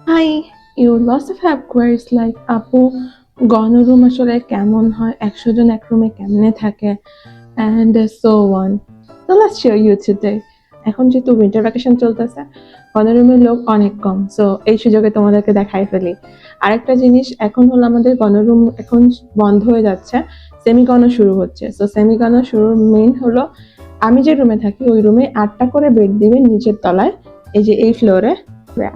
Hi, you lots of have queries like আপু গণরুম আসলে কেমন হয়, 100 জন এক রুমে কেমনে থাকে and so on. So let's show you today. এখন যেহেতু উইন্টার ভ্যাকেশন চলতেছে, গণরুমের লোক অনেক কম, সো এই সুযোগে তোমাদেরকে দেখাই ফেলি। আরেকটা জিনিস, এখন হলো আমাদের গণরুম এখন বন্ধ হয়ে যাচ্ছে, সেমি গণ শুরু হচ্ছে। সো সেমি গণ শুরুর মেইন হলো, আমি যে রুমে থাকি ওই রুমে 8টা করে বেড দিবে নিচের তলায়, এই যে এই ফ্লোরে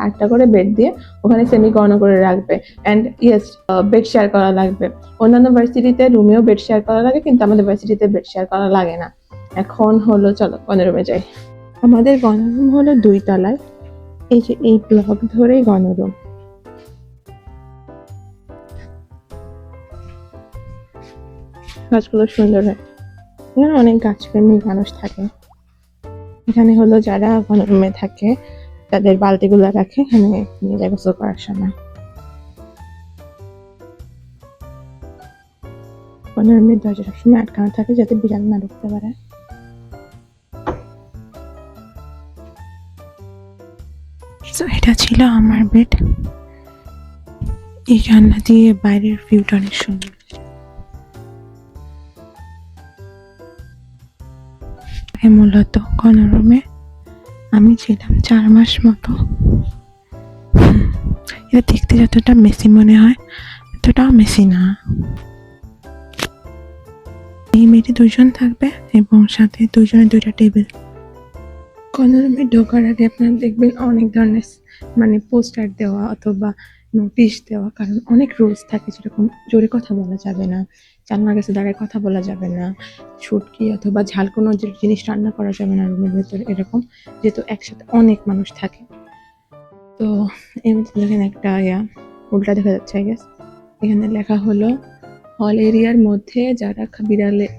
8টা করে বেড দিয়ে ওখানে সেমি কর্নার করে রাখবে। অ্যান্ড ইয়েস, বেড শেয়ার করা লাগবে। অন্যান্য ভার্সিটিতে রুমেও বেড শেয়ার করা লাগে, কিন্তু আমাদের ভার্সিটিতে বেড শেয়ার করা লাগে না। এখন হলো চলো গণরুমে যাই। আমাদের গণরুম হলো 2 তলায়, এই যে এই ব্লক ধরেই গণরুম। গাছগুলো সুন্দর হয়, এখানে অনেক গাছপ্রেমী মানুষ থাকে। এখানে হলো যারা গণরুমে থাকে তাদের বালতিগুলো রাখে এখানে নিয়ে যায় গোসল করার সময়। গণরুমের দরজা সবসময় আটকানো থাকে যাতে বিড়াল না ঢুকতে পারে। তো এটা ছিল আমার বেড, এই জানলা দিয়ে বাইরের ভিউটা অনেক সুন্দর। মূলত গণরুমে আমি ছিলাম 4 মাস মতো। এটা দেখতে যতটা মেসি মনে হয় এতটাও মেসি না। এই মেয়েটি 2 জন থাকবে এবং সাথে 2 জনের 2টা টেবিল। গণরুমে ঢোকার আগে আপনারা দেখবেন অনেক ধরনের মানে পোস্টার দেওয়া অথবা নোটিশ দেওয়া, কারণ অনেক রুলস থাকে, যেরকম জোরে কথা বলা যাবে না, জানলার কাছে দাঁড়িয়ে কথা বলা যাবে না, ছুটকি অথবা ঝাল কোনো জিনিস রান্না করা যাবে না রুমের ভেতরে, এরকম, যেহেতু একসাথে অনেক মানুষ থাকে। তো এই মধ্যে দেখেন একটা উল্টা দেখা যাচ্ছে, আই গেস এখানে লেখা হলো হল এরিয়ার মধ্যে যারা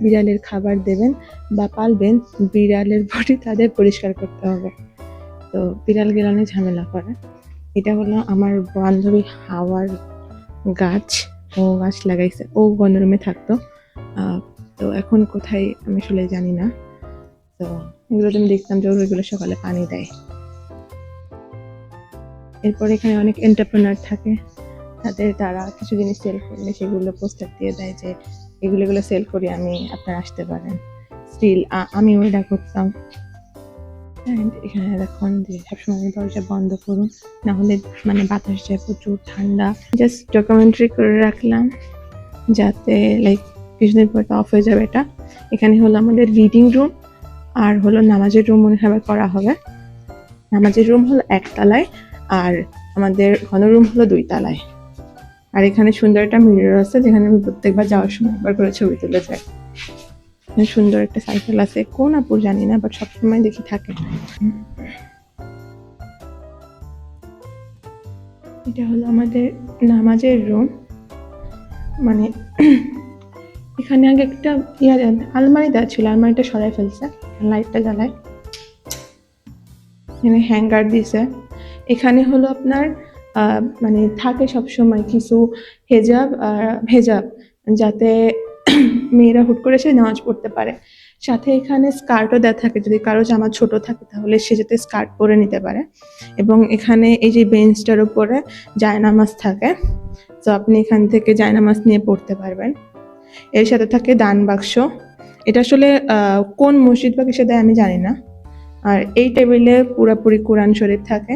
বিড়ালের খাবার দেবেন বা পালবেন, বিড়ালের বডি তাদের পরিষ্কার করতে হবে। তো বিড়াল গেলানে ঝামেলা করে। এটা হলো আমার বান্ধবী হাওয়ার গাছ, ও গাছ লাগাইছে, ও গণরুমে থাকতো। তো এখন কোথায় আমি আসলে জানি না। তো এগুলো আমি দেখতাম যে ওইগুলো সকালে পানি দেয়। এরপর এখানে অনেক এন্টারপ্রেনার থাকে, তারা কিছু জিনিস সেল করলে সেগুলো পোস্টার দিয়ে দেয় যে এগুলো সেল করি আমি, আপনারা আসতে পারেন। স্টিল আমি ওইটা করতাম। এখানে দেখুন যে সবসময় দরজা বন্ধ করুন, না হলে মানে বাতাস যায় প্রচুর, ঠান্ডা। জাস্ট ডকুমেন্টারি করে রাখলাম যাতে লাইক কিছুদিন পর অফ হয়ে যাবে এটা। এখানে হলো আমাদের রিডিং রুম, আর হলো নামাজের রুম মনে হয় করা হবে। নামাজের রুম হলো 1 তলায়, আর আমাদের ঘনরুম হলো 2 তলায়। আর এখানে সুন্দর একটা মিরর আছে, যেখানে আমি প্রত্যেকবার যাওয়ার সময় একবার করে ছবি তুলে যাই। সুন্দর একটা সাইকেল আছে, কোন আপুর জানি না, বাট সবসময় দেখি থাকে। এটা হলো আমাদের নামাজের রুম, মানে এখানে আগে একটা আলমারি দেওয়া ছিল, আলমারিটা সরাই ফেলছে, লাইটটা জ্বালায়। এখানে হ্যাঙ্গার দিছে। এখানে হলো আপনার মানে থাকে সবসময় কিছু হেজাব যাতে মেয়েরা হুট করে সে নামাজ পড়তে পারে। সাথে এখানে স্কার্টও দেওয়া থাকে, যদি কারো জামা ছোট থাকে তাহলে সে যাতে স্কার্ট পরে নিতে পারে। এবং এখানে এই যে বেঞ্চটার উপরে জায়নামাজ থাকে, তো আপনি এখান থেকে জায়নামাজ নিয়ে পড়তে পারবেন। এর সাথে থাকে দান বাক্স, এটা আসলে কোন মসজিদ বা কিসে দেয় আমি জানি না। আর এই টেবিলে পুরোপুরি কোরআন শরীফ থাকে,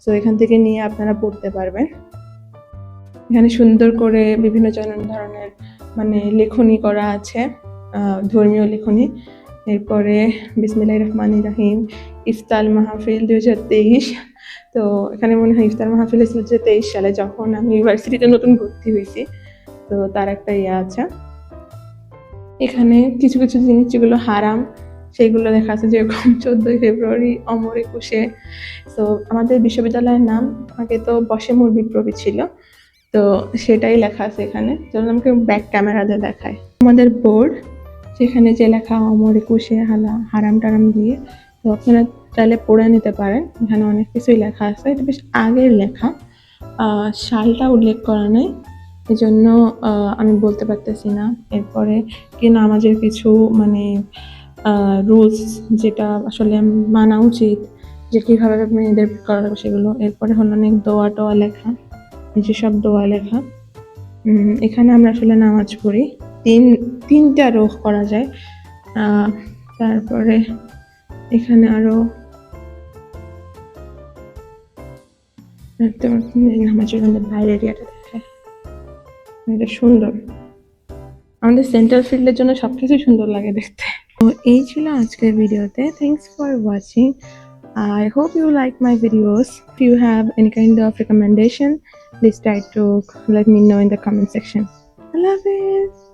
তো এখান থেকে নিয়ে আপনারা পড়তে পারবেন। এখানে সুন্দর করে বিভিন্ন ধরনের মানে লেখনী করা আছে, ধর্মীয় লেখনী। এরপরে বিসমিল্লাহির রহমানির রহিম, ইফতার মাহফিল 2023। তো এখানে মনে হয় ইফতার মাহফিল 2023 সালে, যখন আমি ইউনিভার্সিটিতে নতুন ভর্তি হয়েছি, তো তার একটা আছে। এখানে কিছু কিছু জিনিস যেগুলো হারাম সেইগুলো দেখা আছে, যেরকম 14ই ফেব্রুয়ারি, অমর একুশে। তো আমাদের বিশ্ববিদ্যালয়ের নাম আগে তো বশেমুর বিপ্লবী ছিল, তো সেটাই লেখা আছে এখানে। যেমন আমাকে ব্যাক ক্যামেরাতে দেখায় আমাদের বোর্ড, সেখানে যে লেখা অমর একুশে হারাম টারাম দিয়ে, তো আপনারা চাইলে পড়ে নিতে পারেন। এখানে অনেক কিছুই লেখা আছে, এটা বেশ আগের লেখা, সালটা উল্লেখ করা নেই, এই জন্য আমি বলতে পারতেছি না। এরপরে কি নামাজের কিছু মানে রুলস যেটা আসলে মানা উচিত, যে কীভাবে মেয়েদের করা লাগবে সেগুলো। এরপরে হলো অনেক দোয়া টোয়া লেখা, এই যে সব দোয়া লেখা। এখানে আমরা আসলে নামাজ পড়ি, তিনটা রো করা যায়। তারপরে এখানে আরো নামাজের বাইরের এরিয়াটা দেখে এটা সুন্দর। আমাদের সেন্ট্রাল ফিল্ডের জন্য সবকিছু সুন্দর লাগে দেখতে। তো এই ছিল আজকের ভিডিওতে। Thanks for watching. I hope you like my videos. If you have any kind of recommendation, please try to let me know in the comment section. I love it.